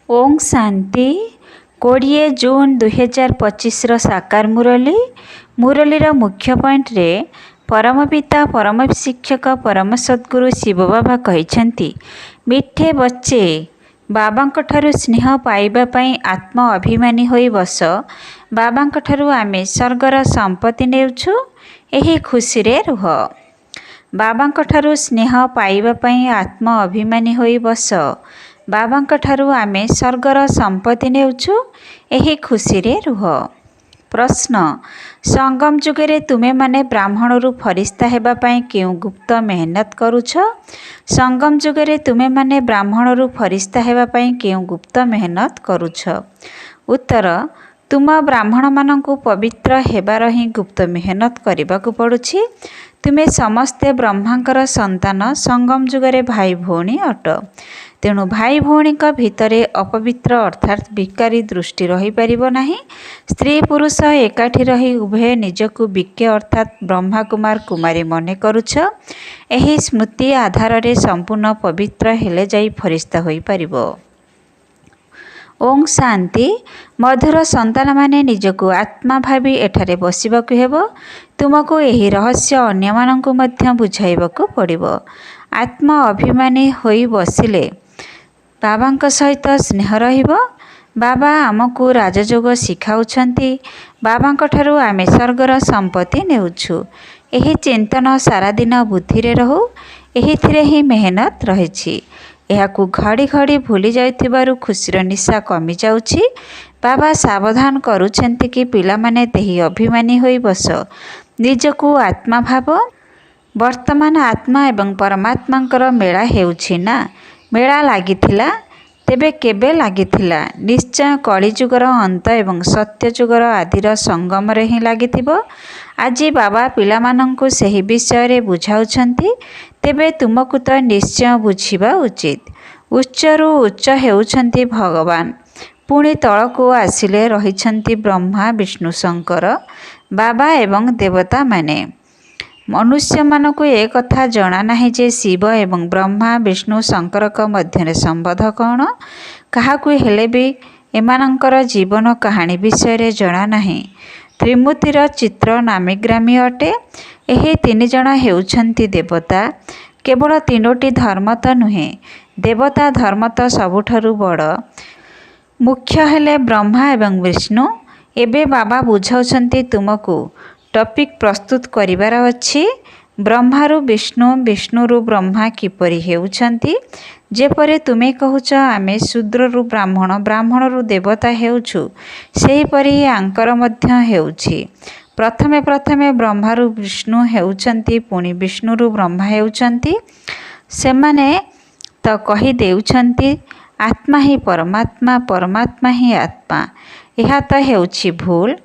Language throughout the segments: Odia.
ओं शांति 20 जून 2025 साकार मुरलीर मुख्य पॉइंट रे परम पिता परम शिक्षक परम सद्गुरु शिव बाबा कहते मिठे बच्चे बाबांक ठारू स्नेह पाइबा पई आत्म अभिमानी होई बस। बाबांक ठारू आमे स्वर्गर संपत्ति नेउछु, एही खुशी रे रुह। बाबांक ठारू स्नेह पाइबा पई आत्म अभिमानी होई बस। बाबांक ठारू आमे स्वर्गर संपत्ति नेउछु, एही खुशी रे रुह। प्रश्न, संगम जुगे तुमे माने ब्राह्मणरू फरिस्ता हेबा पई केउ गुप्त मेहनत करुछ? संगम जुगे तुमे माने ब्राह्मणरू फरिस्ता हेबा पई केउ गुप्त मेहनत करुछ? उत्तर, तुम ब्राह्मण मानंकु पवित्र हेबार ही गुप्त मेहनत करबाकू पड़ुछि। तुमे समस्ते ब्रह्मांकर संतान, संगम जुगे भाई भौणी अट। तेणु भाई भौणी भितरे अपवित्र अर्थात विकारी दृष्टि रही पारिबो नाही। स्त्री पुरुष एकाठी रही उभय निजकु विज्ञ अर्थात ब्रह्मा कुमार कुमारी मने करुछ। एही स्मृति आधार रे संपूर्ण पवित्र हेले जाई फरिस्ता होई पारिबो। ओं शांति मधुर संतान माने निजकु आत्मा भावी एठारे बसिबाकू हेबो। तुमको एही रहस्य अन्य मानंकु मध्य बुझाइबाकू पड़िबो। आत्मा अभिमानी होई बसिले बाबांक सहित स्नेह रहिबो। बाबा आमको राजयोग शिखाउछंती। बाबांक ठारू आमे स्वर्गर संपत्ति नेउछु। एही चिंतन सारा दिन बुद्धि रे रहू। एहिथिरे ही मेहनत रहिछि। एहाकू घड़ी घड़ी भूली जाइथिबारु खुशीर निशा कमी जाउछि। बाबा सावधान करुछंती कि पिला माने देही अभिमानी होई बस। निजकू आत्मा भाव। वर्तमान आत्मा एवं परमात्मांकर मेला हेउछि ना? मेला लागिथिला, तेबे केबे लागिथिला? निश्चय कलिजुगर अंत एवं सत्य जुगर आदिर संगम रे ही लागिथिबो। आजी बाबा पिला मानंकु सही विषय रे बुझाउछंती, तेबे तुमकु तो निश्चय बुझिबा उचित। उच्चरु उच्च हेउछंती भगवान, पुणी तळकु आसिले रहिछंती ब्रह्मा विष्णु शंकर बाबा एवं देवता माने। मनुष्य मानकु एक कथा जना नाही जे शिव एवं ब्रह्मा विष्णु शंकर मध्य संबंध कौन। काहाकु हेले भी एमानंकर जीवन कहानी विषय रे जना नाही। त्रिमूर्तिर चित्र नामीग्रामी अटे। एही तीन जण हेउछंती देवता। केवल तीनोटी धर्म तो नुहे, देवता धर्म तो सबुठारु बड़। मुख्य हेले ब्रह्मा एवं विष्णु। एबे बाबा बुझाउछंती तुमको टॉपिक प्रस्तुत करिवार अछि। ब्रह्मारु विष्णु, विष्णुरु ब्रह्मा किपरि हेउछंती। जेपरि तुमे कहूछ आमे शूद्ररु ब्राह्मण, ब्राह्मणरु देवता हेउछु, सेही परि आंकर मध्य हेउछि। प्रथमे प्रथमे ब्रह्मारु विष्णु हेउछंती, पुणी विष्णुरु ब्रह्मा हेउछंती। सेमाने तो कहि देउछंती आत्मा ही परमात्मा, परमात्मा ही आत्मा। एहा तो हेउछि भूल,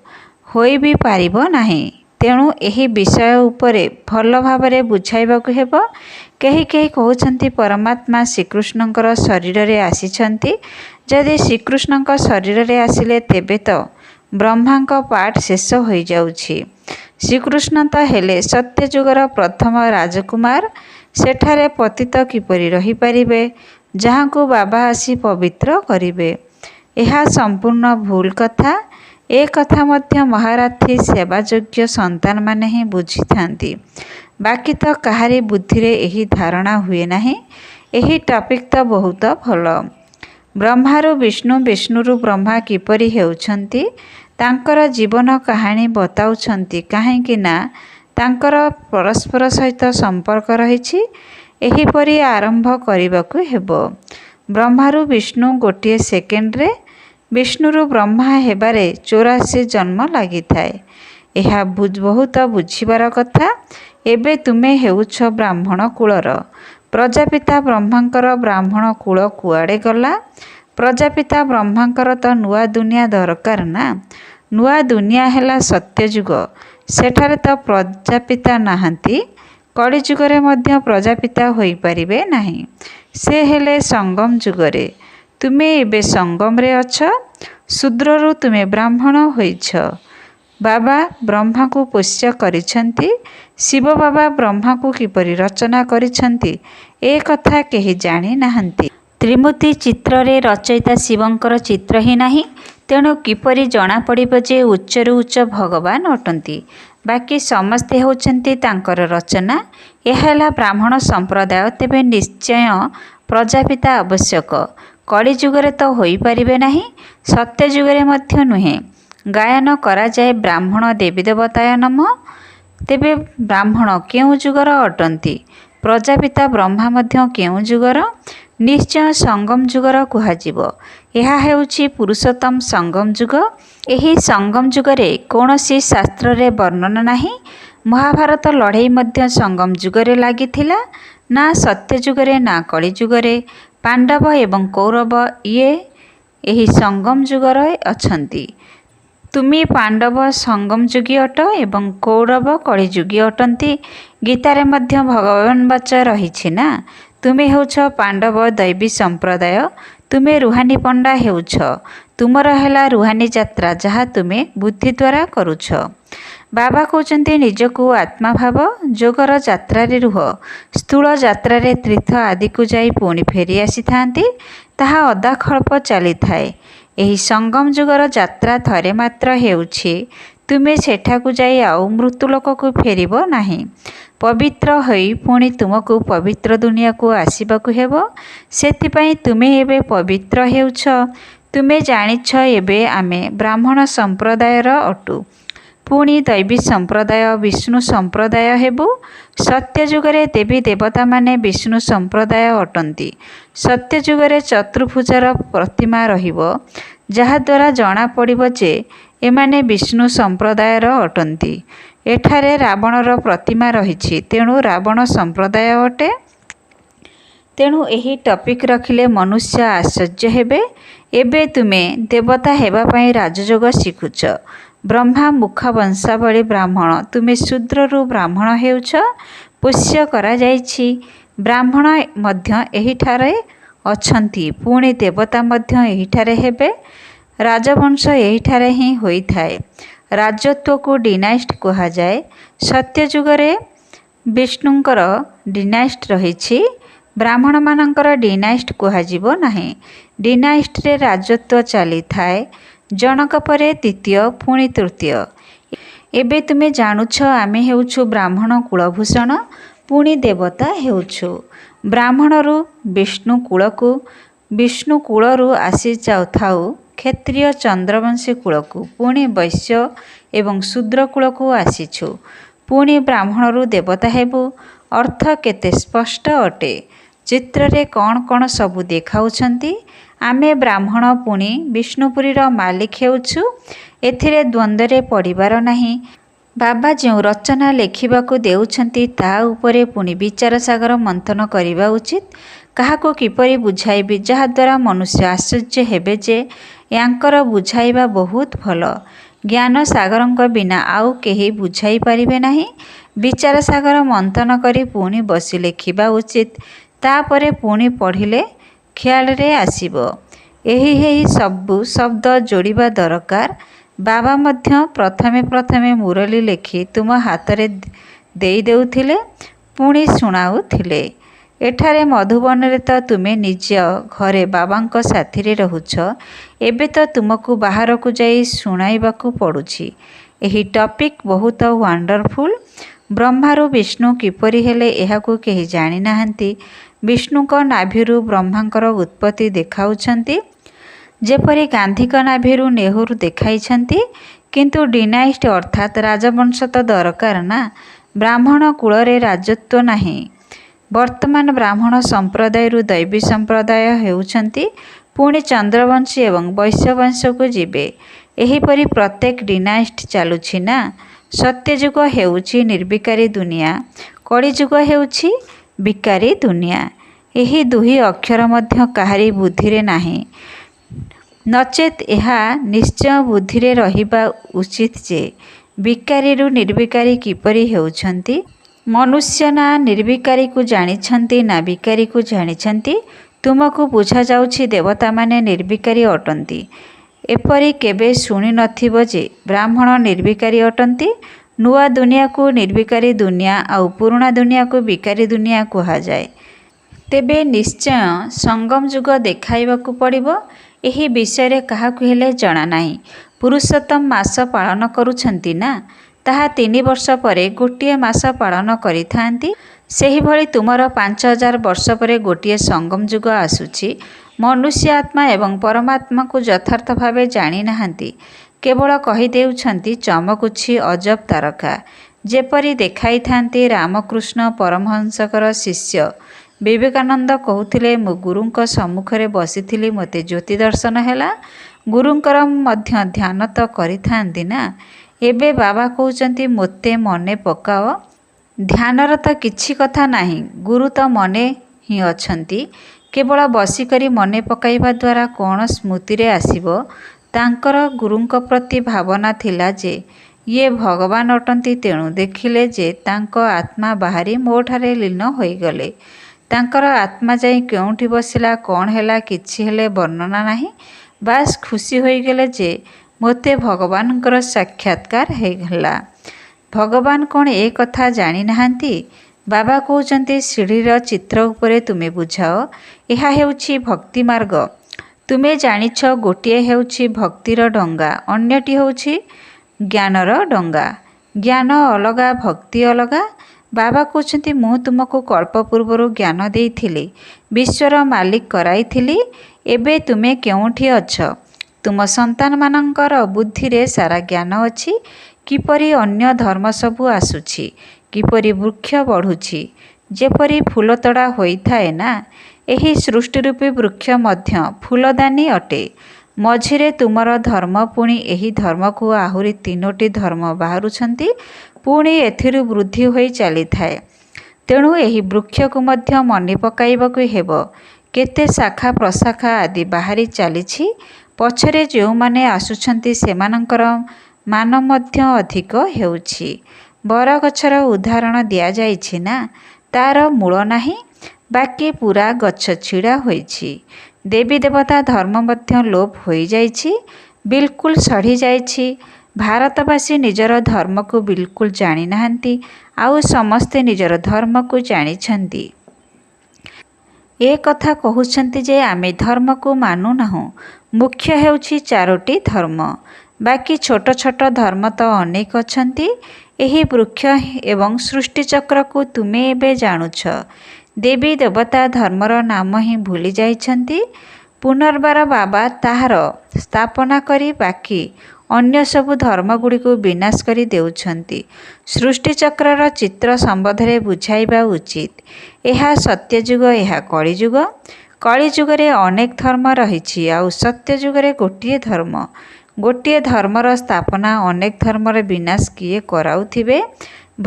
होई भी पारिबो नाही। तेणु एही विषय उपरे भल भावरे बुझाइबाकू हेबो। केही केही कहउछंती परमात्मा श्रीकृष्णंकर शरीर रे आसिछंती। जदि श्रीकृष्णंक शरीर रे आसिले तेबे तो ब्रह्मांक पाठ शेष होई जाउछि। श्रीकृष्ण तो हेले सत्यजुगर प्रथम राजकुमार। सेठारे पतित किपरि रही पारिबे, जहांकू बाबा आसी पवित्र करिबे? एहा संपूर्ण भूल कथा। ए कथा मध्य महाराथी सेवायोग्य संतान माने ही बुझी थांती। बाकी तो कहारी बुद्धि रे एही धारणा हुए नाही। एही टॉपिक तो बहुत भल। ब्रह्मारु विष्णु, विष्णुरु ब्रह्मा किपरि हेउछंती, तांकर जीवन कहानी बताउछंती। काहेकि ना तांकर परस्पर सहित संपर्क रहिछि। एही परि आरंभ करिबाकू हेबो। ब्रह्मारु विष्णु गोटिए सेकेंड रे, विष्णुरु ब्रह्मा हेबारे 84 जन्म लागि थाए। एहा बहुत बुझिबार कथा। एबे तुमे हेउछ ब्राह्मण कुलर। प्रजापिता ब्रह्मांकर ब्राह्मण कुल कुआडे गला? प्रजापिता ब्रह्मांकर तो नुआ दुनिया दरकार ना। नुआ दुनिया हेला सत्यजुग। सेठारे तो प्रजापिता नाहांती। कलिजुगरे मध्य प्रजापिता होई पारिबे नाही। से हेले संगम जुगरे। तुमे एबे संगम रे अछ। शूद्ररु तुमे ब्राह्मण होइछ। बाबा ब्रह्मा को पोष्य करिछंती। शिव बाबा ब्रह्मा को किपरि रचना करिछंती, ए कथा केही जानी नाहंती। त्रिमूर्ति चित्र रे रचयिता शिवंकर चित्र ही नहीं, तेणु किपरि जना पड़िब जे उच्चरु उच्च भगवान अटंती। बाकी समस्ते होचंती तांकर रचना। यह है ब्राह्मण संप्रदाय। तेबे निश्चय प्रजापिता आवश्यक। कली जुगरे तो होई परिबे नहीं, सत्य जुगरे मध्य नुहे। गायन करा जाए ब्राह्मण देवी देवताय नमः। तेबे ब्राह्मण केउ जुगर अटंती? प्रजापिता ब्रह्मा मध्य केउ जुगर? निश्चय संगम जुगर कुहाजिब। यह हेउछि पुरुषोत्तम संगम जुग। एही संगम जुगरे कौनसी शास्त्र रे वर्णन नहीं। महाभारत लड़ाई मध्य संगम जुगरे लागिथिला। ना सत्य जुगरे ना कली जुगरे। पांडव एवं कौरव ये एही संगम जुगरे अछंती। तुमी पांडव संगम जुगी अट एवं कौरव कली जुगी अटंती। गीतारे मध्य भगवान वाच रही ना। तुमे हेउछ पांडव दैवी संप्रदाय। तुमे रुहानी पंडा हेउछ। तुमर हैला रुहानी यात्रा जहाँ तुमे बुद्धि द्वारा करुछ। बाबा कहते निजकू आत्मा भाव। जोगर यात्रा रुह। स्थूल यात्रा तीर्थ आदि को जाई पुणी फेरी आसी थांती। ताहा अदाखल्प चली थाए। एही संगम जुगर यात्रा थरे मात्र हेउछि। तुमे सेठाकू जाई आउ मृत्युलोक को फेरिब नाही। पवित्र होई पुणी तुमको पवित्र दुनिया को आसीबाकू हेबो। सेथिपाई तुमे एबे पवित्र हेउछ। तुमे जानिछ एबे आमे ब्राह्मण संप्रदायर अटु। पुणी दैवी संप्रदाय विष्णु संप्रदाय हेबु। सत्य जुगरे देवी देवता माने विष्णु संप्रदाय अटंती। सत्य जुगरे चतुर्भुजार प्रतिमा रहिबो, जहा द्वारा जना पड़िबो जे एमाने विष्णु संप्रदायर अटंती। एठारे रावणर प्रतिमा रहिछि, तेणु रावण संप्रदाय अटे। तेणु एही टपिक रखिले मनुष्य आश्चर्य हेबे। एबे तुमे देवता हेबा पई राजयोग शिखुछ। ब्रह्मा मुख वंशावली ब्राह्मण। तुमे शूद्ररु ब्राह्मण हेउछ। पोष्य करा जाइछि। ब्राह्मण मध्य एहिठारे अछंती। पुणी देवता मध्य एहिठारे हेबे। राजवंश एहिठारे ही होइथाए। राजत्व को डिनाइस्ट कहा जाए। सत्य जुगरे विष्णुंकर डिनाइस्ट रहिछि। ब्राह्मण मानकर डिनाइस्ट कुहाजिबो नाही। डिनाइस्ट रे राजत्व चली थाए। जनक परे द्वितीय पुणी तृतीय। एबे तुमे जानुछ आमे हेउछु ब्राह्मण कुलभूषण। पुणी देवता हेउछु। ब्राह्मणरु विष्णु कुलकु, विष्णु कुलरु आसी जाउथाउ क्षत्रिय चंद्रवंशी कुलकु, पुणी वैश्य एवं शूद्र कुलकु आसीछु। पुणी ब्राह्मणरु देवता हेबु। अर्थ केते स्पष्ट अटे। चित्र रे कौन कौन सबु देखाउछंती। आमे ब्राह्मण पुणी विष्णुपुरीर मालिक हेउछु। एथिरे द्वंद्वरे पड़िबार नाही। बाबा जो रचना लेखिबाकू देउछंती ता उपरे पुणी विचार सागर मंथन करिबा उचित। काहाको किपरि बुझाइबी जहा द्वारा मनुष्य आश्चर्य हेबे जे यांकर बुझाइबा बहुत भल। ज्ञान सागरंक बिना आउ केही बुझाई पारिबे नाही। विचार सागर मंथन करी पुणी बसी लेखिबा उचित। तापरे पुणी पढ़िले ख्याल रे आसीबो। एही सबु शब्द जोड़िबा दरकार। बाबा मध्य प्रथमे प्रथमे मुरली लेखि तुम हातरे देई देउथिले, पुणी शुणाउथिले। एठारे मधुबन रे तो तुमे निज घरे बाबांक साथी रे रहुछ। एबे तो तुमको बाहर को जाई शुणाइबाकू पड़ुछि। एही टॉपिक बहुत वंडरफुल। ब्रह्मारु विष्णु किपरि हेले एहाकू केही जानि नाहंती। विष्णुक नाभिरु ब्रह्मांकर उत्पत्ति देखाउछंती। जेपरि गांधीक नाभिरु नेहरू देखाइछंती। किंतु डिनाइस्ट अर्थात राजवंश तो दरकार ना। ब्राह्मण कुल रे राजत्व नाही। वर्तमान ब्राह्मण संप्रदाय दैवी संप्रदाय हेउछंती। पुणी चंद्रवंशी एवं वैश्यवंश को जीवे। एहीपरि प्रत्येक डिनाइस्ट चालुछि ना। सत्ययुग हेउछि निर्विकारी दुनिया। कलिजुग हेउछि विकारी दुनिया। एही दुही अक्षर मध्य काहारी बुद्धि रे नाही। नचेत एहा निश्चय बुद्धि रे रहिबा उचित जे विकारी रु निर्विकारी किपरि हेउछंती। मनुष्य ना निर्विकारी को जानिछंती ना विकारी को जानिछंती। तुमको बुझा जाउछि देवता माने निर्विकारी अटंती। एपरि केबे शुणी नथिबो जे ब्राह्मण निर्विकारी अटंती। नुआ दुनिया को निर्विकारी दुनिया आउ पुराणा दुनिया को विकारी दुनिया कहा जाए। ତେବେ ନିଶ୍ଚୟ ସଙ୍ଗମ ଯୁଗ ଦେଖାଇବାକୁ ପଡ଼ିବ। ଏହି ବିଷୟରେ କାହାକୁ ହେଲେ ଜଣା ନାହିଁ। ପୁରୁଷୋତ୍ତମ ମାସ ପାଳନ କରୁଛନ୍ତି ନା, ତାହା 3 ବର୍ଷ ପରେ ଗୋଟିଏ ମାସ ପାଳନ କରିଥାନ୍ତି। ସେହିଭଳି ତୁମର 5000 ବର୍ଷ ପରେ ଗୋଟିଏ ସଙ୍ଗମ ଯୁଗ ଆସୁଛି। ମନୁଷ୍ୟ ଆତ୍ମା ଏବଂ ପରମାତ୍ମାକୁ ଯଥାର୍ଥ ଭାବେ ଜାଣିନାହାନ୍ତି, କେବଳ କହିଦେଉଛନ୍ତି ଚମକୁଛି ଅଜବ ତାରକା। ଯେପରି ଦେଖାଇଥାନ୍ତି ରାମକୃଷ୍ଣ ପରମହଂସଙ୍କର ଶିଷ୍ୟ ବିବେକାନନ୍ଦ କହୁଥିଲେ, ମୁଁ ଗୁରୁଙ୍କ ସମ୍ମୁଖରେ ବସିଥିଲି, ମୋତେ ଜ୍ୟୋତି ଦର୍ଶନ ହେଲା। ଗୁରୁଙ୍କର ମଧ୍ୟ ଧ୍ୟାନ ତ କରିଥାନ୍ତି ନା। ଏବେ ବାବା କହୁଛନ୍ତି ମୋତେ ମନେ ପକାଅ। ଧ୍ୟାନର ତ କିଛି କଥା ନାହିଁ, ଗୁରୁ ତ ମନେ ହିଁ ଅଛନ୍ତି। କେବଳ ବସିକରି ମନେ ପକାଇବା ଦ୍ୱାରା କ'ଣ ସ୍ମୃତିରେ ଆସିବ? ତାଙ୍କର ଗୁରୁଙ୍କ ପ୍ରତି ଭାବନା ଥିଲା ଯେ ଇଏ ଭଗବାନ ଅଟନ୍ତି। ତେଣୁ ଦେଖିଲେ ଯେ ତାଙ୍କ ଆତ୍ମା ବାହାରି ମୋଠାରେ ଲୀନ ହୋଇଗଲେ। ତାଙ୍କର ଆତ୍ମା ଯାଇ କେଉଁଠି ବସିଲା, କ'ଣ ହେଲା, କିଛି ହେଲେ ବର୍ଣ୍ଣନା ନାହିଁ। ବାସ୍ ଖୁସି ହୋଇଗଲେ ଯେ ମୋତେ ଭଗବାନଙ୍କର ସାକ୍ଷାତକାର ହେଲା। ଭଗବାନ କ'ଣ ଏ କଥା ଜାଣିନାହାନ୍ତି? ବାବା କହୁଛନ୍ତି ସିଢ଼ିର ଚିତ୍ର ଉପରେ ତୁମେ ବୁଝାଅ। ଏହା ହେଉଛି ଭକ୍ତି ମାର୍ଗ। ତୁମେ ଜାଣିଛ ଗୋଟିଏ ହେଉଛି ଭକ୍ତିର ଡଙ୍ଗା, ଅନ୍ୟଟି ହେଉଛି ଜ୍ଞାନର ଡଙ୍ଗା। ଜ୍ଞାନ ଅଲଗା, ଭକ୍ତି ଅଲଗା। ବାବା କହୁଛନ୍ତି ମୁଁ ତୁମକୁ କଳ୍ପ ପୂର୍ବରୁ ଜ୍ଞାନ ଦେଇଥିଲି, ବିଶ୍ୱର ମାଲିକ କରାଇଥିଲି। ଏବେ ତୁମେ କେଉଁଠି ଅଛ? ତୁମ ସନ୍ତାନମାନଙ୍କର ବୁଦ୍ଧିରେ ସାରା ଜ୍ଞାନ ଅଛି। କିପରି ଅନ୍ୟ ଧର୍ମ ସବୁ ଆସୁଛି, କିପରି ବୃକ୍ଷ ବଢ଼ୁଛି। ଯେପରି ଫୁଲତଡ଼ା ହୋଇଥାଏ ନା, ଏହି ସୃଷ୍ଟିରୂପୀ ବୃକ୍ଷ ମଧ୍ୟ ଫୁଲଦାନୀ ଅଟେ। ମଝିରେ ତୁମର ଧର୍ମ, ପୁଣି ଏହି ଧର୍ମକୁ ଆହୁରି 3ଟି ଧର୍ମ ବାହାରୁଛନ୍ତି, ପୁଣି ଏଥିରୁ ବୃଦ୍ଧି ହୋଇ ଚାଲିଥାଏ। ତେଣୁ ଏହି ବୃକ୍ଷକୁ ମଧ୍ୟ ମନେ ପକାଇବାକୁ ହେବ। କେତେ ଶାଖା ପ୍ରଶାଖା ଆଦି ବାହାରି ଚାଲିଛି। ପଛରେ ଯେଉଁମାନେ ଆସୁଛନ୍ତି ସେମାନଙ୍କର ମାନ ମଧ୍ୟ ଅଧିକ ହେଉଛି। ବରଗଛର ଉଦାହରଣ ଦିଆଯାଇଛି ନା, ତା'ର ମୂଳ ନାହିଁ, ବାକି ପୂରା ଗଛ ଛିଡ଼ା ହୋଇଛି। ଦେବୀ ଦେବତା ଧର୍ମ ମଧ୍ୟ ଲୋପ ହୋଇଯାଇଛି, ବିଲକୁଲ ସଢ଼ିଯାଇଛି। ଭାରତବାସୀ ନିଜର ଧର୍ମକୁ ବିଲକୁଲ ଜାଣିନାହାନ୍ତି, ଆଉ ସମସ୍ତେ ନିଜର ଧର୍ମକୁ ଜାଣିଛନ୍ତି। ଏ କଥା କହୁଛନ୍ତି ଯେ ଆମେ ଧର୍ମକୁ ମାନୁନାହୁଁ। ମୁଖ୍ୟ ହେଉଛି 4ଟି ଧର୍ମ, ବାକି ଛୋଟ ଛୋଟ ଧର୍ମ ତ ଅନେକ ଅଛନ୍ତି। ଏହି ବୃକ୍ଷ ଏବଂ ସୃଷ୍ଟିଚକ୍ରକୁ ତୁମେ ଏବେ ଜାଣୁଛ। ଦେବୀ ଦେବତା ଧର୍ମର ନାମ ହିଁ ଭୁଲି ଯାଇଛନ୍ତି। ପୁନର୍ବାର ବାବା ତାହାର ସ୍ଥାପନା କରି ବାକି ଅନ୍ୟ ସବୁ ଧର୍ମଗୁଡ଼ିକୁ ବିନାଶ କରି ଦେଉଛନ୍ତି। ସୃଷ୍ଟିଚକ୍ରର ଚିତ୍ର ସମ୍ବନ୍ଧରେ ବୁଝାଇବା ଉଚିତ। ଏହା ସତ୍ୟଯୁଗ, ଏହା କଳିଯୁଗ। କଳିଯୁଗରେ ଅନେକ ଧର୍ମ ରହିଛି, ଆଉ ସତ୍ୟଯୁଗରେ ଗୋଟିଏ ଧର୍ମ। ଗୋଟିଏ ଧର୍ମର ସ୍ଥାପନା ଅନେକ ଧର୍ମର ବିନାଶ କିଏ କରାଉଥିବେ?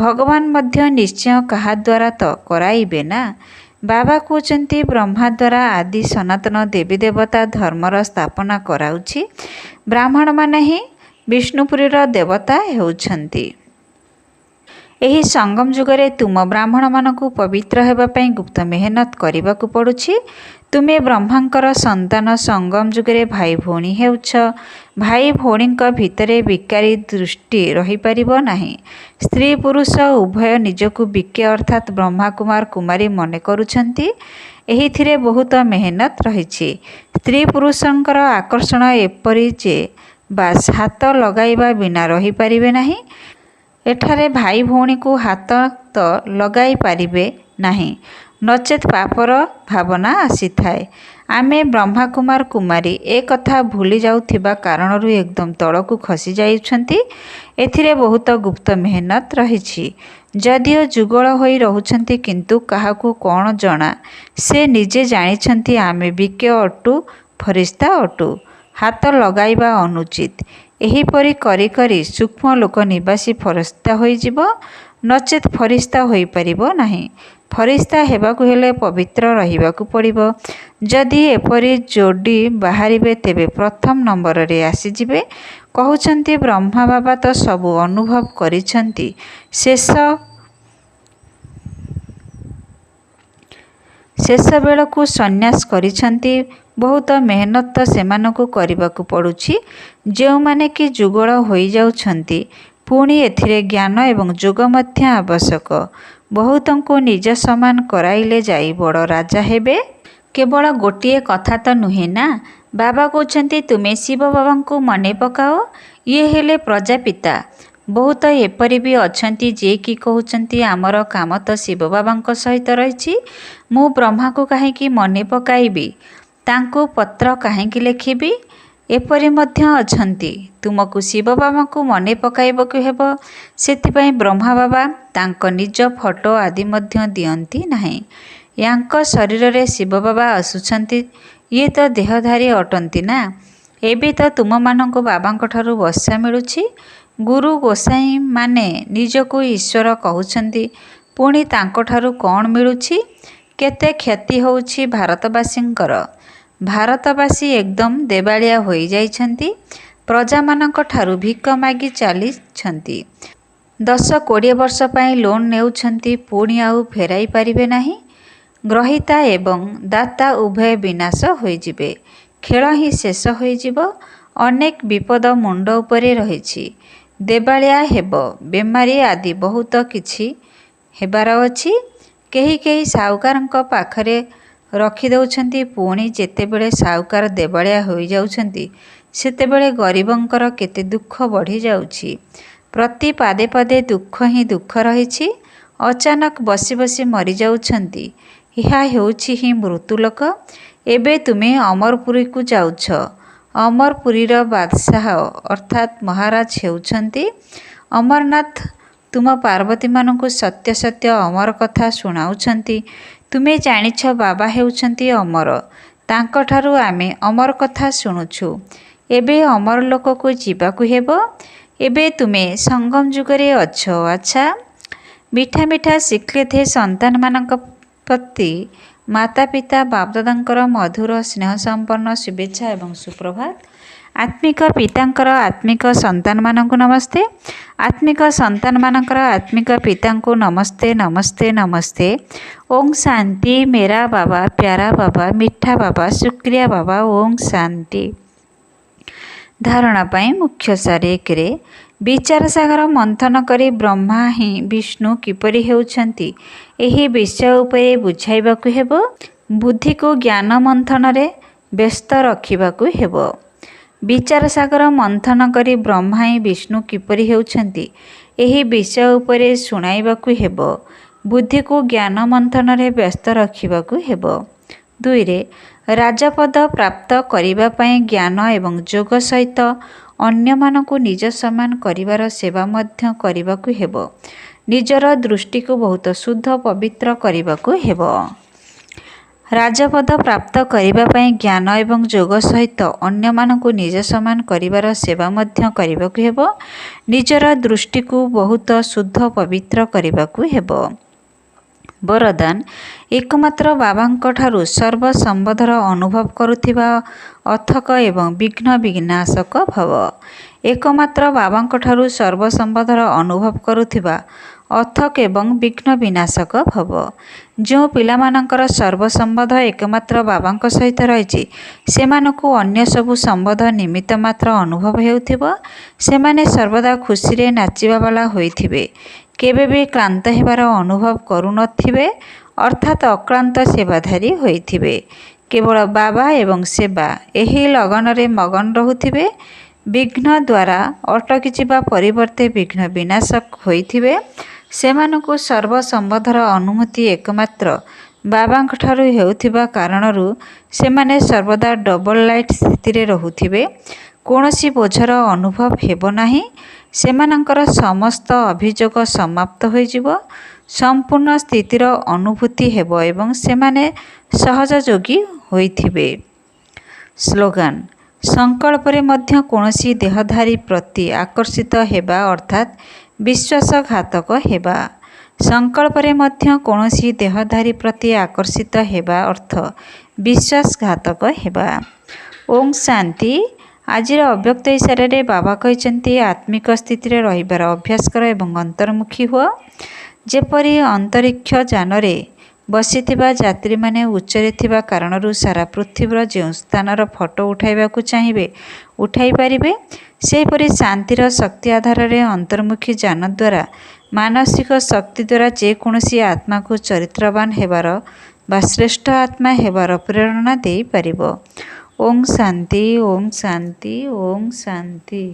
ଭଗବାନ ମଧ୍ୟ ନିଶ୍ଚୟ କାହା ଦ୍ୱାରା ତ କରାଇବେ ନା। ବାବା କହୁଛନ୍ତି ବ୍ରହ୍ମା ଦ୍ୱାରା ଆଦି ସନାତନ ଦେବୀ ଦେବତା ଧର୍ମର ସ୍ଥାପନା କରାଉଛି। ବ୍ରାହ୍ମଣମାନେ ହିଁ ବିଷ୍ଣୁପୁରୀର ଦେବତା ହେଉଛନ୍ତି। ଏହି ସଙ୍ଗମ ଯୁଗରେ ତୁମ ବ୍ରାହ୍ମଣମାନଙ୍କୁ ପବିତ୍ର ହେବା ପାଇଁ ଗୁପ୍ତ ମେହନତ କରିବାକୁ ପଡ଼ୁଛି। ତୁମେ ବ୍ରହ୍ମାଙ୍କର ସନ୍ତାନ। ସଙ୍ଗମ ଯୁଗରେ ଭାଇ ଭଉଣୀ ହେଉଛ। ଭାଇ ଭଉଣୀଙ୍କ ଭିତରେ ବିକାରୀ ଦୃଷ୍ଟି ରହିପାରିବ ନାହିଁ। ସ୍ତ୍ରୀ ପୁରୁଷ ଉଭୟ ନିଜକୁ ବିକେ ଅର୍ଥାତ୍ ବ୍ରହ୍ମା କୁମାର କୁମାରୀ ମନେ କରୁଛନ୍ତି। ଏହିଥିରେ ବହୁତ ମେହନତ ରହିଛି। ସ୍ତ୍ରୀ ପୁରୁଷଙ୍କର ଆକର୍ଷଣ ଏପରି ଯେ ବାସ୍ ହାତ ଲଗାଇବା ବିନା ରହିପାରିବେ ନାହିଁ। ଏଠାରେ ଭାଇ ଭଉଣୀକୁ ହାତ ତ ଲଗାଇ ପାରିବେ ନାହିଁ, ନଚେତ୍ ପାପର ଭାବନା ଆସିଥାଏ। ଆମେ ବ୍ରହ୍ମା କୁମାର କୁମାରୀ ଏ କଥା ଭୁଲି ଯାଉଥିବା କାରଣରୁ ଏକଦମ ତଳକୁ ଖସି ଯାଉଛନ୍ତି। ଏଥିରେ ବହୁତ ଗୁପ୍ତ ମେହନତ ରହିଛି। ଯଦିଓ ଯୁଗଳ ହୋଇ ରହୁଛନ୍ତି, କିନ୍ତୁ କାହାକୁ କ'ଣ ଜଣା? ସେ ନିଜେ ଜାଣିଛନ୍ତି ଆମେ ବିକେ ଅଟୁ, ଫରିସ୍ତା ଅଟୁ। ହାତ ଲଗାଇବା ଅନୁଚିତ। ଏହିପରି କରି କରି ସୂକ୍ଷ୍ମ ଲୋକ ନିବାସୀ ଫରିସ୍ତା ହୋଇଯିବ, ନଚେତ୍ ଫରିସ୍ତା ହୋଇପାରିବ ନାହିଁ। ଫରିସ୍ତା ହେବାକୁ ହେଲେ ପବିତ୍ର ରହିବାକୁ ପଡ଼ିବ। ଯଦି ଏପରି ଯୋଡ଼ି ବାହାରିବେ ତେବେ ପ୍ରଥମ ନମ୍ବରରେ ଆସିଯିବେ। କହୁଛନ୍ତି ବ୍ରହ୍ମା ବାବା ତ ସବୁ ଅନୁଭବ କରିଛନ୍ତି। ଶେଷ ବେଳକୁ ସନ୍ନ୍ୟାସ କରିଛନ୍ତି। ବହୁତ ମେହନତ ତ ସେମାନଙ୍କୁ କରିବାକୁ ପଡ଼ୁଛି, ଯେଉଁମାନେ କି ଯୁଗଳ ହୋଇଯାଉଛନ୍ତି। ପୁଣି ଏଥିରେ ଜ୍ଞାନ ଏବଂ ଯୋଗ ମଧ୍ୟ ଆବଶ୍ୟକ। ବହୁତଙ୍କୁ ନିଜ ସମାନ କରାଇଲେ ଯାଇ ବଡ଼ ରାଜା ହେବେ। କେବଳ ଗୋଟିଏ କଥା ତ ନୁହେଁ ନା, ବାବା କହୁଛନ୍ତି ତୁମେ ଶିବ ବାବାଙ୍କୁ ମନେ ପକାଅ, ଇଏ ହେଲେ ପ୍ରଜାପିତା। ବହୁତ ଏପରି ବି ଅଛନ୍ତି ଯିଏକି କହୁଛନ୍ତି ଆମର କାମ ତ ଶିବ ବାବାଙ୍କ ସହିତ ରହିଛି, ମୁଁ ବ୍ରହ୍ମାକୁ କାହିଁକି ମନେ ପକାଇବି, ତାଙ୍କୁ ପତ୍ର କାହିଁକି ଲେଖିବି। ଏପରି ମଧ୍ୟ ଅଛନ୍ତି। ତୁମକୁ ଶିବ ବାବାଙ୍କୁ ମନେ ପକାଇବାକୁ ହେବ, ସେଥିପାଇଁ ବ୍ରହ୍ମା ବାବା ତାଙ୍କ ନିଜ ଫଟୋ ଆଦି ମଧ୍ୟ ଦିଅନ୍ତି ନାହିଁ। ୟାଙ୍କ ଶରୀରରେ ଶିବ ବାବା ଆସୁଛନ୍ତି, ଇଏ ତ ଦେହଧାରୀ ଅଟନ୍ତି ନା। ଏବେ ତ ତୁମମାନଙ୍କୁ ବାବାଙ୍କ ଠାରୁ ବସା ମିଳୁଛି। ଗୁରୁ ଗୋସାଇଁ ମାନେ ନିଜକୁ ଈଶ୍ୱର କହୁଛନ୍ତି, ପୁଣି ତାଙ୍କଠାରୁ କ'ଣ ମିଳୁଛି? କେତେ କ୍ଷତି ହେଉଛି ଭାରତବାସୀଙ୍କର। ଭାରତବାସୀ ଏକଦମ ଦେବାଳିଆ ହୋଇଯାଇଛନ୍ତି। ପ୍ରଜାମାନଙ୍କ ଠାରୁ ଭିକ ମାଗି ଚାଲିଛନ୍ତି। 10-20 ବର୍ଷ ପାଇଁ ଲୋନ୍ ନେଉଛନ୍ତି, ପୁଣି ଆଉ ଫେରାଇ ପାରିବେ ନାହିଁ। ଗ୍ରହୀତା ଏବଂ ଦାତା ଉଭୟ ବିନାଶ ହୋଇଯିବେ। ଖେଳ ହିଁ ଶେଷ ହୋଇଯିବ। ଅନେକ ବିପଦ ମୁଣ୍ଡ ଉପରେ ରହିଛି। ଦେବାଳିଆ ହେବ, ବେମାରୀ ଆଦି ବହୁତ କିଛି ହେବାର ଅଛି। କେହି କେହି ସାହୁକାରଙ୍କ ପାଖରେ ରଖିଦେଉଛନ୍ତି, ପୁଣି ଯେତେବେଳେ ସାହୁକାର ଦେବାଳିଆ ହୋଇଯାଉଛନ୍ତି ସେତେବେଳେ ଗରିବଙ୍କର କେତେ ଦୁଃଖ ବଢ଼ିଯାଉଛି। ପ୍ରତି ପାଦେ ପାଦେ ଦୁଃଖ ହିଁ ଦୁଃଖ ରହିଛି। ଅଚାନକ ବସି ବସି ମରିଯାଉଛନ୍ତି। ଏହା ହେଉଛି ହିଁ ମୃତ୍ୟୁଲୋକ। ଏବେ ତୁମେ ଅମରପୁରୀକୁ ଯାଉଛ। ଅମରପୁରୀର ବାଦଶାହ ଅର୍ଥାତ୍ ମହାରାଜ ହେଉଛନ୍ତି ଅମରନାଥ। ତୁମ ପାର୍ବତୀମାନଙ୍କୁ ସତ୍ୟ ସତ୍ୟ ଅମର କଥା ଶୁଣାଉଛନ୍ତି। ତୁମେ ଜାଣିଛ ବାବା ହେଉଛନ୍ତି ଅମର, ତାଙ୍କଠାରୁ ଆମେ ଅମର କଥା ଶୁଣୁଛୁ। ଏବେ ଅମର ଲୋକକୁ ଯିବାକୁ ହେବ। ଏବେ ତୁମେ ସଙ୍ଗମ ଯୁଗରେ ଅଛ। ଆଚ୍ଛା, ମିଠା ମିଠା ଶିଖିଲେ ସନ୍ତାନମାନଙ୍କ ପ୍ରତି ମାତା ପିତା ବାପଦାଦାଙ୍କର ମଧୁର ସ୍ନେହସମ୍ପନ୍ନ ଶୁଭେଚ୍ଛା ଏବଂ ସୁପ୍ରଭାତ। ଆତ୍ମିକ ପିତାଙ୍କର ଆତ୍ମିକ ସନ୍ତାନମାନଙ୍କୁ ନମସ୍ତେ। ଆତ୍ମିକ ସନ୍ତାନମାନଙ୍କର ଆତ୍ମିକ ପିତାଙ୍କୁ ନମସ୍ତେ ନମସ୍ତେ ନମସ୍ତେ। ଓଂ ଶାନ୍ତି। ମେରା ବାବା, ପ୍ୟାରା ବାବା, ମିଠା ବାବା, ଶୁକ୍ରିୟା ବାବା। ଓଂ ଶାନ୍ତି। ଧାରଣା ପାଇଁ ମୁଖ୍ୟସାର। 1ରେ ବିଚାର ସାଗର ମନ୍ଥନ କରି ବ୍ରହ୍ମା ହିଁ ବିଷ୍ଣୁ କିପରି ହେଉଛନ୍ତି, ଏହି ବିଷୟ ଉପରେ ବୁଝାଇବାକୁ ହେବ। ବୁଦ୍ଧିକୁ ଜ୍ଞାନ ମନ୍ଥନରେ ବ୍ୟସ୍ତ ରଖିବାକୁ ହେବ। ବିଚାର ସାଗର ମନ୍ଥନ କରି ବ୍ରହ୍ମା ହିଁ ବିଷ୍ଣୁ କିପରି ହେଉଛନ୍ତି, ଏହି ବିଷୟ ଉପରେ ଶୁଣାଇବାକୁ ହେବ। ବୁଦ୍ଧିକୁ ଜ୍ଞାନ ମନ୍ଥନରେ ବ୍ୟସ୍ତ ରଖିବାକୁ ହେବ। 2ରେ ରାଜପଦ ପ୍ରାପ୍ତ କରିବା ପାଇଁ ଜ୍ଞାନ ଏବଂ ଯୋଗ ସହିତ ଅନ୍ୟମାନଙ୍କୁ ନିଜ ସମାନ କରିବାର ସେବା ମଧ୍ୟ କରିବାକୁ ହେବ। ନିଜର ଦୃଷ୍ଟିକୁ ବହୁତ ଶୁଦ୍ଧ ପବିତ୍ର କରିବାକୁ ହେବ। ରାଜପଦ ପ୍ରାପ୍ତ କରିବା ପାଇଁ ଜ୍ଞାନ ଏବଂ ଯୋଗ ସହିତ ଅନ୍ୟମାନଙ୍କୁ ନିଜ ସମାନ କରିବାର ସେବା ମଧ୍ୟ କରିବାକୁ ହେବ। ନିଜର ଦୃଷ୍ଟିକୁ ବହୁତ ଶୁଦ୍ଧ ପବିତ୍ର କରିବାକୁ ହେବ। ବରଦାନ। ଏକମାତ୍ର ବାବାଙ୍କ ଠାରୁ ସର୍ବ ସମ୍ବନ୍ଧର ଅନୁଭବ କରୁଥିବା ଅଥକ ଏବଂ ବିଘ୍ନ ବିନାଶକ ଭବ। ଏକମାତ୍ର ବାବାଙ୍କ ଠାରୁ ସର୍ବ ସମ୍ବନ୍ଧର ଅନୁଭବ କରୁଥିବା ଅଥକ ଏବଂ ବିଘ୍ନ ବିନାଶକ ଭବ। ଯେଉଁ ପିଲାମାନଙ୍କର ସର୍ବ ସମ୍ବନ୍ଧ ଏକମାତ୍ର ବାବାଙ୍କ ସହିତ ରହିଛି, ସେମାନଙ୍କୁ ଅନ୍ୟ ସବୁ ସମ୍ବନ୍ଧ ନିମିତ୍ତ ମାତ୍ର ଅନୁଭବ ହେଉଥିବ। ସେମାନେ ସର୍ବଦା ଖୁସିରେ ନାଚିବା ବାଲା ହୋଇଥିବେ। କେବେ ବି କ୍ଳାନ୍ତ ହେବାର ଅନୁଭବ କରୁନଥିବେ, ଅର୍ଥାତ୍ ଅକ୍ଳାନ୍ତ ସେବାଧାରୀ ହୋଇଥିବେ। କେବଳ ବାବା ଏବଂ ସେବା, ଏହି ଲଗନରେ ମଗନ ରହୁଥିବେ। ବିଘ୍ନ ଦ୍ୱାରା ଅଟକିଯିବା ପରିବର୍ତ୍ତେ ବିଘ୍ନ ବିନାଶକ ହୋଇଥିବେ। ସେମାନଙ୍କୁ ସର୍ବ ସମ୍ବନ୍ଧର ଅନୁଭୂତି ଏକମାତ୍ର ବାବାଙ୍କ ଠାରୁ ହେଉଥିବା କାରଣରୁ ସେମାନେ ସର୍ବଦା ଡବଲ ଲାଇଟ୍ ସ୍ଥିତିରେ ରହୁଥିବେ। କୌଣସି ବୋଝର ଅନୁଭବ ହେବ ନାହିଁ। ସେମାନଙ୍କର ସମସ୍ତ ଅଭିଯୋଗ ସମାପ୍ତ ହୋଇଯିବ। ସମ୍ପୂର୍ଣ୍ଣ ସ୍ଥିତିର ଅନୁଭୂତି ହେବ ଏବଂ ସେମାନେ ସହଜଯୋଗୀ ହୋଇଥିବେ। ସ୍ଲୋଗାନ। ସଂକଳ୍ପରେ ମଧ୍ୟ କୌଣସି ଦେହଧାରୀ ପ୍ରତି ଆକର୍ଷିତ ହେବା ଅର୍ଥାତ୍ ବିଶ୍ୱାସଘାତକ ହେବା। ସଂକଳ୍ପରେ ମଧ୍ୟ କୌଣସି ଦେହଧାରୀ ପ୍ରତି ଆକର୍ଷିତ ହେବା ଅର୍ଥ ବିଶ୍ୱାସଘାତକ ହେବା। ଓଂ ଶାନ୍ତି। ଆଜିର ଅବ୍ୟକ୍ତ ଇଶାରାରେ ବାବା କହିଛନ୍ତି, ଆତ୍ମିକ ସ୍ଥିତିରେ ରହିବାର ଅଭ୍ୟାସ କର ଏବଂ ଅନ୍ତର୍ମୁଖୀ ହୁଅ। ଯେପରି ଅନ୍ତରିକ୍ଷ ଯାନରେ ବସିଥିବା ଯାତ୍ରୀମାନେ ଉଚ୍ଚରେ ଥିବା କାରଣରୁ ସାରା ପୃଥିବୀର ଯେଉଁ ସ୍ଥାନର ଫଟୋ ଉଠାଇବାକୁ ଚାହିଁବେ ଉଠାଇ ପାରିବେ, ସେହିପରି ଶାନ୍ତିର ଶକ୍ତି ଆଧାରରେ ଅନ୍ତର୍ମୁଖୀ ଯାନ ଦ୍ୱାରା ମାନସିକ ଶକ୍ତି ଦ୍ୱାରା ଯେକୌଣସି ଆତ୍ମାକୁ ଚରିତ୍ରବାନ ହେବାର ବା ଶ୍ରେଷ୍ଠ ଆତ୍ମା ହେବାର ପ୍ରେରଣା ଦେଇପାରିବ। ଓಂ ଶାନ୍ତି, ଓಂ ଶାନ୍ତି, ଓಂ ଶାନ୍ତି।